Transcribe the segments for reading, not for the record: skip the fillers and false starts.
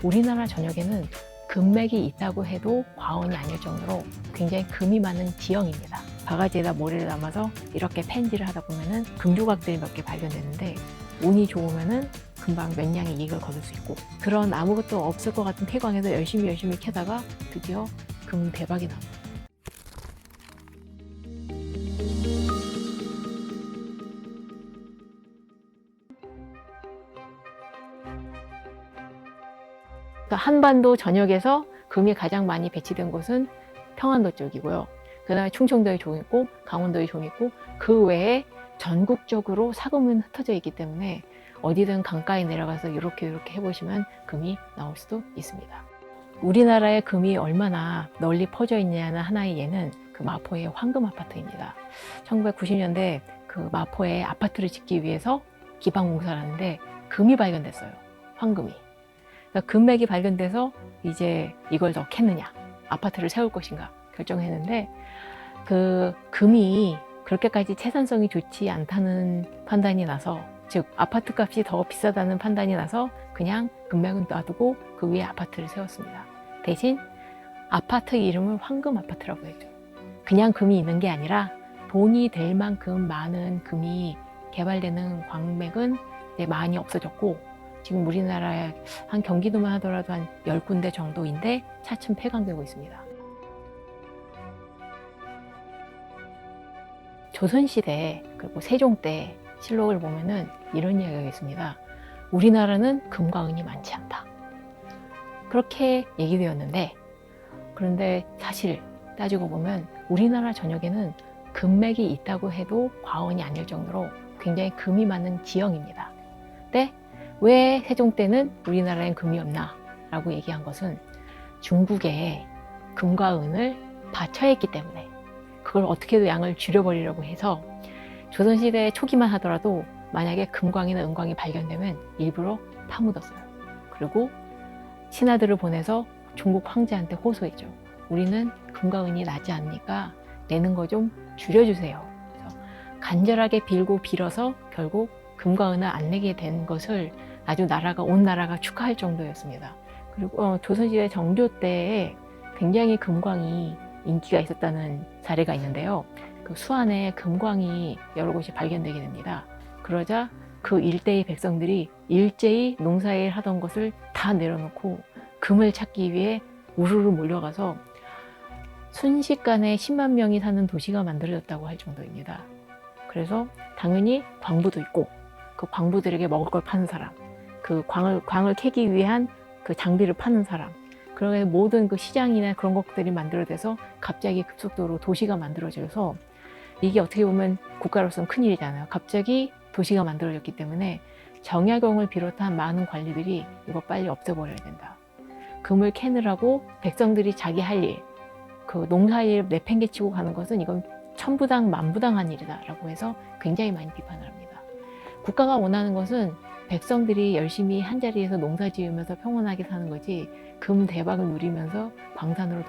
우리나라 전역에는 금맥이 있다고 해도 과언이 아닐 정도로 굉장히 금이 많은 지형입니다. 바가지에다 모래를 담아서 이렇게 펜질을 하다 보면은 금조각들이 몇 개 발견되는데 운이 좋으면은 금방 몇 냥의 이익을 거둘 수 있고, 그런 아무것도 없을 것 같은 태광에서 열심히 캐다가 드디어 금 대박이 나옵니다. 한반도 전역에서 금이 가장 많이 배치된 곳은 평안도 쪽이고요. 그 다음에 충청도에 좀 있고 강원도에 좀 있고, 그 외에 전국적으로 사금은 흩어져 있기 때문에 어디든 강가에 내려가서 이렇게 해보시면 금이 나올 수도 있습니다. 우리나라의 금이 얼마나 널리 퍼져 있냐는 하나의 예는 그 마포의 황금 아파트입니다. 1990년대 그 마포에 아파트를 짓기 위해서 기반공사를 하는데 금이 발견됐어요. 황금이. 금맥이 발견돼서 이제 이걸 더 캤느냐, 아파트를 세울 것인가 결정했는데, 그 금이 그렇게까지 채산성이 좋지 않다는 판단이 나서, 즉 아파트 값이 더 비싸다는 판단이 나서 그냥 금맥은 놔두고 그 위에 아파트를 세웠습니다. 대신 아파트 이름을 황금 아파트라고 했죠. 그냥 금이 있는 게 아니라 돈이 될 만큼 많은 금이 개발되는 광맥은 이제 많이 없어졌고, 지금 우리나라에 한 경기도만 하더라도 한 10군데 정도인데 차츰 폐광되고 있습니다. 조선시대 그리고 세종 때 실록을 보면은 이런 이야기가 있습니다. 우리나라는 금과 은이 많지 않다. 그렇게 얘기되었는데, 그런데 사실 따지고 보면 우리나라 전역에는 금맥이 있다고 해도 과언이 아닐 정도로 굉장히 금이 많은 지형입니다. 근데 왜 세종 때는 우리나라엔 금이 없나 라고 얘기한 것은 중국에 금과 은을 바쳐했기 때문에, 그걸 어떻게든 양을 줄여버리려고 해서 조선시대 초기만 하더라도 만약에 금광이나 은광이 발견되면 일부러 파묻었어요. 그리고 신하들을 보내서 중국 황제한테 호소했죠. 우리는 금과 은이 나지 않으니까 내는 거 좀 줄여주세요. 그래서 간절하게 빌어서 결국 금과 은을 안 내게 된 것을 아주 온 나라가 축하할 정도였습니다. 그리고 조선시대 정조 때에 굉장히 금광이 인기가 있었다는 사례가 있는데요. 그 수안에 금광이 여러 곳이 발견되게 됩니다. 그러자 그 일대의 백성들이 일제히 농사일 하던 것을 다 내려놓고 금을 찾기 위해 우르르 몰려가서 순식간에 10만 명이 사는 도시가 만들어졌다고 할 정도입니다. 그래서 당연히 광부도 있고, 그 광부들에게 먹을 걸 파는 사람, 그 광을 캐기 위한 그 장비를 파는 사람, 그러게 모든 그 시장이나 그런 것들이 만들어져서 갑자기 급속도로 도시가 만들어져서, 이게 어떻게 보면 국가로서는 큰일이잖아요. 갑자기 도시가 만들어졌기 때문에 정약용을 비롯한 많은 관리들이 이거 빨리 없애버려야 된다. 금을 캐느라고 백성들이 자기 할 일, 그 농사일 내팽개치고 가는 것은 이건 천부당 만부당한 일이다 라고 해서 굉장히 많이 비판을 합니다. 국가가 원하는 것은 백성들이 열심히 한자리에서 농사 지으면서 평온하게 사는 거지, 금 대박을 누리면서 광산으로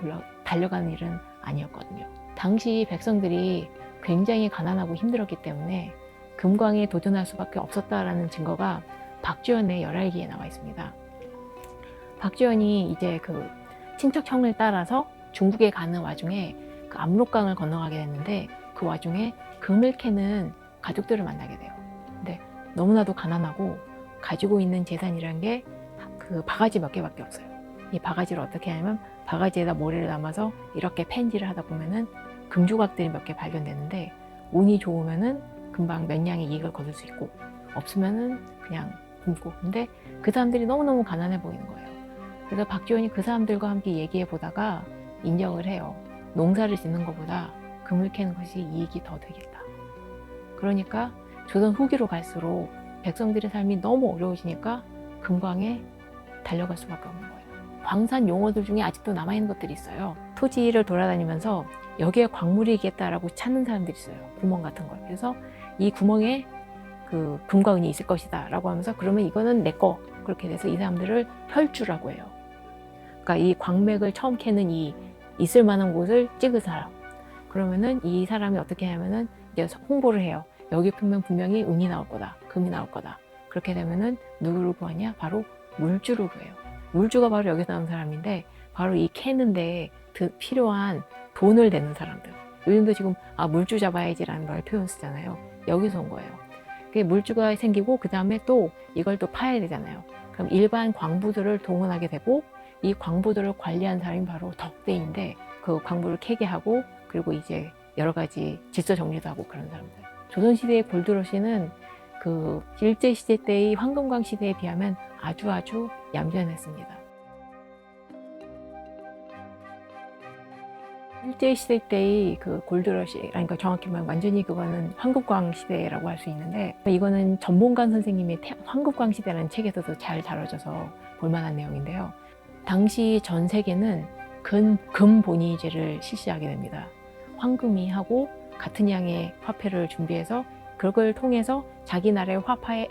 달려가는 일은 아니었거든요. 당시 백성들이 굉장히 가난하고 힘들었기 때문에 금광에 도전할 수밖에 없었다라는 증거가 박주현의 열알기에 나와 있습니다. 박주현이 이제 그 친척 형을 따라서 중국에 가는 와중에 그 압록강을 건너가게 됐는데, 그 와중에 금을 캐는 가족들을 만나게 돼요. 근데 너무나도 가난하고 가지고 있는 재산이란 게 그 바가지 몇 개밖에 없어요. 이 바가지를 어떻게 하냐면 바가지에다 모래를 담아서 이렇게 펜질을 하다 보면은 금조각들이 몇 개 발견되는데, 운이 좋으면은 금방 몇 냥의 이익을 거둘 수 있고, 없으면은 그냥 굶고. 근데 그 사람들이 너무너무 가난해 보이는 거예요. 그래서 박지원이 그 사람들과 함께 얘기해 보다가 인정을 해요. 농사를 짓는 것보다 금을 캐는 것이 이익이 더 되겠다. 그러니까 조선 후기로 갈수록 백성들의 삶이 너무 어려워지니까 금광에 달려갈 수밖에 없는 거예요. 광산 용어들 중에 아직도 남아있는 것들이 있어요. 토지를 돌아다니면서 여기에 광물이 있겠다라고 찾는 사람들이 있어요. 구멍 같은 걸. 그래서 이 구멍에 그 금과 은이 있을 것이다 라고 하면서, 그러면 이거는 내 거, 그렇게 돼서 이 사람들을 혈주라고 해요. 그러니까 이 광맥을 처음 캐는 이 있을 만한 곳을 찍은 사람, 그러면은 이 사람이 어떻게 하면은 이제 홍보를 해요. 여기 보면 분명히 은이 나올 거다, 금이 나올 거다. 그렇게 되면은 누구를 구하냐? 바로 물주를 구해요. 물주가 바로 여기서 나온 사람인데 바로 이 캐는데 필요한 돈을 내는 사람들. 요즘도 지금 물주 잡아야지라는 말 표현 쓰잖아요. 여기서 온 거예요. 그게 물주가 생기고 그 다음에 또 이걸 또 파야 되잖아요. 그럼 일반 광부들을 동원하게 되고 이 광부들을 관리한 사람이 바로 덕대인데 그 광부를 캐게 하고 그리고 이제 여러 가지 질서 정리도 하고 그런 사람들. 조선시대의 골드러시는 그 일제시대 때의 황금광 시대에 비하면 아주 얌전했습니다. 일제시대 때의 그 골드러시, 그러니까 정확히 말하면 완전히 그거는 황금광 시대라고 할 수 있는데, 이거는 전봉관 선생님의 황금광 시대라는 책에서도 잘 다뤄져서 볼만한 내용인데요. 당시 전 세계는 금본위제를 실시하게 됩니다. 황금이 하고 같은 양의 화폐를 준비해서 그걸 통해서 자기 나라의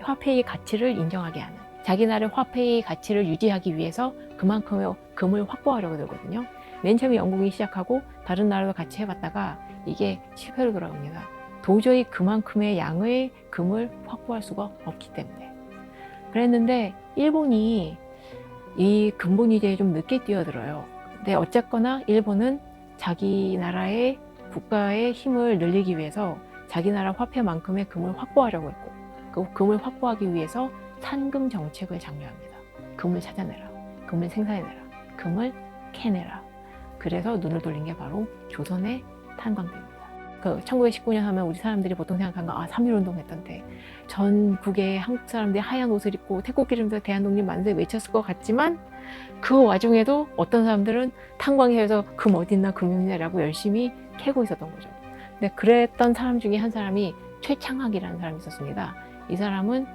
화폐의 가치를 인정하게 하는, 자기 나라의 화폐의 가치를 유지하기 위해서 그만큼의 금을 확보하려고 들거든요. 맨 처음에 영국이 시작하고 다른 나라도 같이 해봤다가 이게 실패로 돌아갑니다. 도저히 그만큼의 양의 금을 확보할 수가 없기 때문에. 그랬는데 일본이 이 금본위제에 좀 늦게 뛰어들어요. 근데 어쨌거나 일본은 자기 나라의 국가의 힘을 늘리기 위해서 자기 나라 화폐만큼의 금을 확보하려고 했고, 그 금을 확보하기 위해서 산금 정책을 장려합니다. 금을 찾아내라, 금을 생산해내라, 금을 캐내라. 그래서 눈을 돌린 게 바로 조선의 탄광대입니다. 1919년 하면 우리 사람들이 보통 생각하는 거 3.1운동 했던 때 전국의 한국 사람들이 하얀 옷을 입고 태국기름도 대한독립 만세 외쳤을 것 같지만 그 와중에도 어떤 사람들은 탄광해서 금 어딨나 금이냐라고 열심히 캐고 있었던 거죠. 근데 그랬던 사람 중에 한 사람이 최창학이라는 사람이 있었습니다. 이 사람은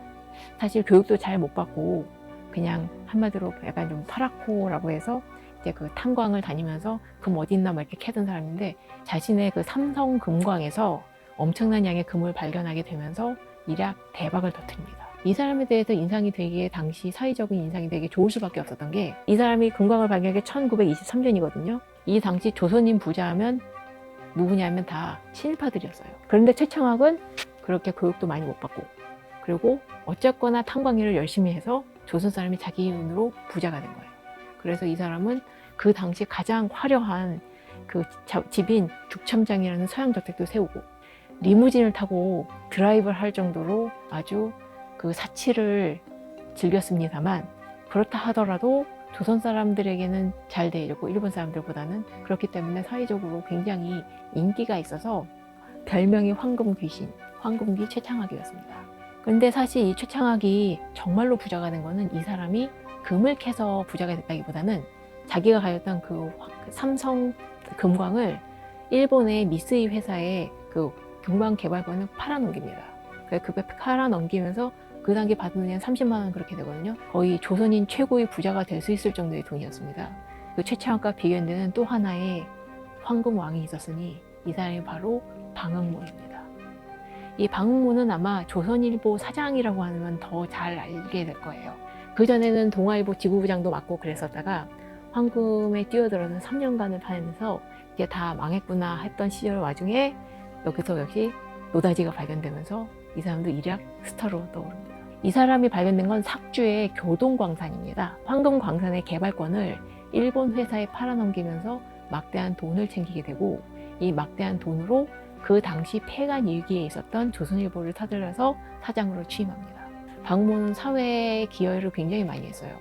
사실 교육도 잘 못 받고 그냥 한마디로 약간 좀 파랗고라고 해서 이제 그 탄광을 다니면서 금 어딨나 막 이렇게 캐던 사람인데 자신의 그 삼성 금광에서 엄청난 양의 금을 발견하게 되면서 일약 대박을 터뜨립니다. 이 사람에 대해서 인상이 되게 당시 사회적인 인상이 되게 좋을 수밖에 없었던 게 이 사람이 금광을 발견한 게 1923년이거든요. 이 당시 조선인 부자하면 누구냐면 다 신일파들이었어요. 그런데 최창학은 그렇게 교육도 많이 못 받고 그리고 어쨌거나 탄광일을 열심히 해서 조선 사람이 자기 눈으로 부자가 된 거예요. 그래서 이 사람은 그 당시 가장 화려한 그 집인 죽첨장이라는 서양 저택도 세우고 리무진을 타고 드라이브를 할 정도로 아주 그 사치를 즐겼습니다만 그렇다 하더라도 조선 사람들에게는 잘 대해줬고 일본 사람들보다는 그렇기 때문에 사회적으로 굉장히 인기가 있어서 별명이 황금 귀신, 황금귀 최창학이었습니다. 그런데 사실 이 최창학이 정말로 부자가 된 거는 이 사람이 금을 캐서 부자가 됐다기보다는 자기가 가졌던 그 삼성 금광을 일본의 미쓰이 회사에 그 금광 개발권을 팔아넘깁니다. 그 팔아넘기면서 그 당시 받은 돈이 한 30만 원 그렇게 되거든요. 거의 조선인 최고의 부자가 될 수 있을 정도의 돈이었습니다. 그 최창학과 비교되는 또 하나의 황금왕이 있었으니 이 사람이 바로 방응모입니다. 이 방응모는 아마 조선일보 사장이라고 하면 더 잘 알게 될 거예요. 그전에는 동아일보 지구부장도 맡고 그랬었다가 황금에 뛰어들어서 3년간을 파면서 이제 다 망했구나 했던 시절 와중에 여기서 역시 노다지가 발견되면서 이 사람도 일약 스타로 떠오릅니다. 이 사람이 발견된 건 삭주의 교동광산입니다. 황금광산의 개발권을 일본 회사에 팔아넘기면서 막대한 돈을 챙기게 되고 이 막대한 돈으로 그 당시 폐간 위기에 있었던 조선일보를 사들여서 사장으로 취임합니다. 방모는 사회에 기여를 굉장히 많이 했어요.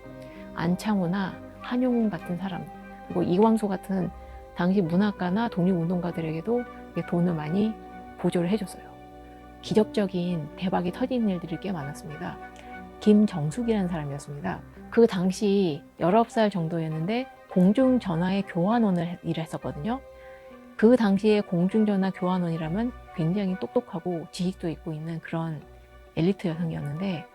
안창호나 한용운 같은 사람, 그리고 이광소 같은 당시 문학가나 독립운동가들에게도 돈을 많이 보조를 해줬어요. 기적적인 대박이 터진 일들이 꽤 많았습니다. 김정숙이라는 사람이었습니다. 그 당시 19살 정도였는데 공중전화의 교환원을 일을 했었거든요. 그 당시에 공중전화 교환원이라면 굉장히 똑똑하고 지식도 있고 있는 그런 엘리트 여성이었는데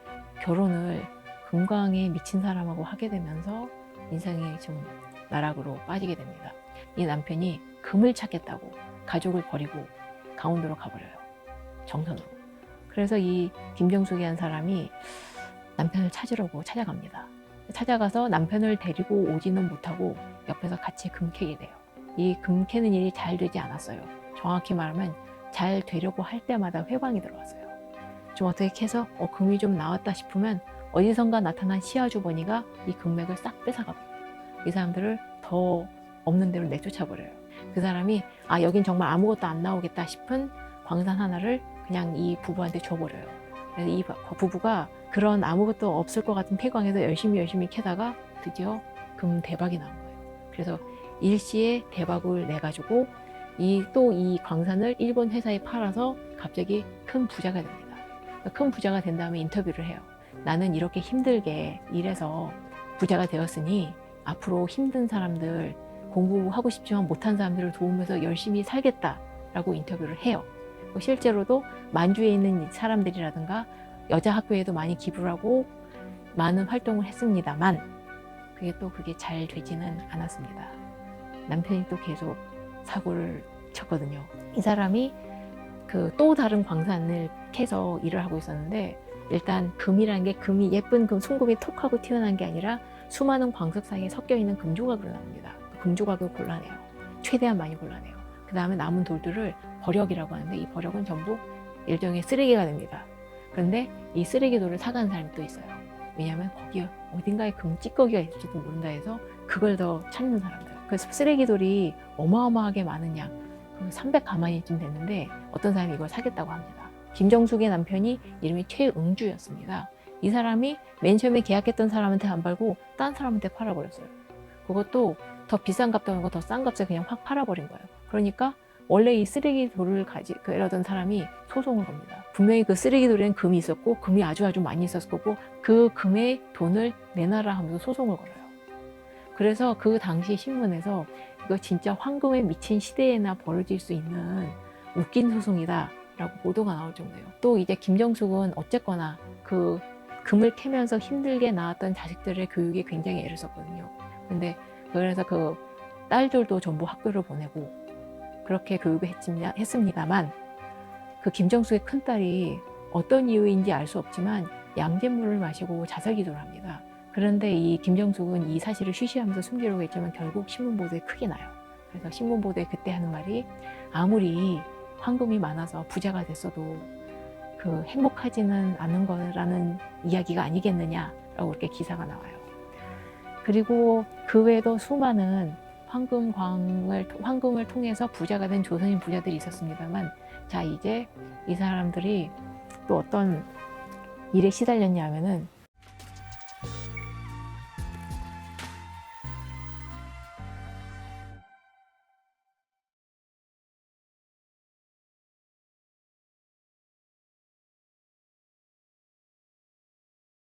결혼을 금광에 미친 사람하고 하게 되면서 인생이 좀 나락으로 빠지게 됩니다. 이 남편이 금을 찾겠다고 가족을 버리고 강원도로 가버려요. 정선으로. 그래서 이 김정숙이라는 사람이 남편을 찾으려고 찾아갑니다. 찾아가서 남편을 데리고 오지는 못하고 옆에서 같이 금 캐게 돼요. 이 금 캐는 일이 잘 되지 않았어요. 정확히 말하면 잘 되려고 할 때마다 회방이 들어왔어요. 좀 어떻게 해서 금이 좀 나왔다 싶으면 어디선가 나타난 시아주버니가 이 금맥을 싹 뺏어갑니다. 이 사람들을 더 없는 대로 내쫓아버려요. 그 사람이 여긴 정말 아무것도 안 나오겠다 싶은 광산 하나를 그냥 이 부부한테 줘버려요. 그래서 이 부부가 그런 아무것도 없을 것 같은 폐광에서 열심히 캐다가 드디어 금 대박이 나온 거예요. 그래서 일시에 대박을 내가지고 이 광산을 일본 회사에 팔아서 갑자기 큰 부자가 됩니다. 큰 부자가 된 다음에 인터뷰를 해요. 나는 이렇게 힘들게 일해서 부자가 되었으니 앞으로 힘든 사람들, 공부하고 싶지만 못한 사람들을 도우면서 열심히 살겠다라고 인터뷰를 해요. 실제로도 만주에 있는 사람들이라든가 여자 학교에도 많이 기부를 하고 많은 활동을 했습니다만 그게 잘 되지는 않았습니다. 남편이 또 계속 사고를 쳤거든요. 이 사람이 또 다른 광산을 캐서 일을 하고 있었는데 일단 금이라는 게 예쁜 순금이 톡 하고 튀어나온 게 아니라 수많은 광석 사이에 섞여 있는 금조각으로 나옵니다. 금조각을 골라내요. 최대한 많이 골라내요. 그 다음에 남은 돌들을 버력이라고 하는데 이 버력은 전부 일종의 쓰레기가 됩니다. 그런데 이 쓰레기 돌을 사가는 사람이 또 있어요. 왜냐하면 거기 어딘가에 금 찌꺼기가 있을지도 모른다 해서 그걸 더 찾는 사람들. 그래서 쓰레기 돌이 어마어마하게 많은 양, 300가마니쯤 됐는데 어떤 사람이 이걸 사겠다고 합니다. 김정숙의 남편이 이름이 최응주였습니다. 이 사람이 맨 처음에 계약했던 사람한테 안 팔고 딴 사람한테 팔아버렸어요. 그것도 더 비싼 값도 아니고 더 싼 값에 그냥 확 팔아버린 거예요. 그러니까 원래 이 쓰레기 돌을 이러던 사람이 소송을 겁니다. 분명히 그 쓰레기 돌에는 금이 있었고 금이 아주 많이 있었을 거고 그 금의 돈을 내놔라 하면서 소송을 걸어요. 그래서 그 당시 신문에서 이거 진짜 황금에 미친 시대에나 벌어질 수 있는 웃긴 소송이다 라고 보도가 나올 정도예요. 또 이제 김정숙은 어쨌거나 그 금을 캐면서 힘들게 낳았던 자식들의 교육에 굉장히 애를 썼거든요. 근데 그래서 그 딸들도 전부 학교를 보내고 그렇게 교육을 했습니다만 그 김정숙의 큰딸이 어떤 이유인지 알 수 없지만 양잿물을 마시고 자살기도를 합니다. 그런데 이 김정숙은 이 사실을 쉬쉬하면서 숨기려고 했지만 결국 신문보도에 크게 나요. 그래서 신문보도에 그때 하는 말이 아무리 황금이 많아서 부자가 됐어도 행복하지는 않은 거라는 이야기가 아니겠느냐라고 이렇게 기사가 나와요. 그리고 그 외에도 수많은 황금을 통해서 부자가 된 조선인 부자들이 있었습니다만 자 이제 이 사람들이 또 어떤 일에 시달렸냐 하면은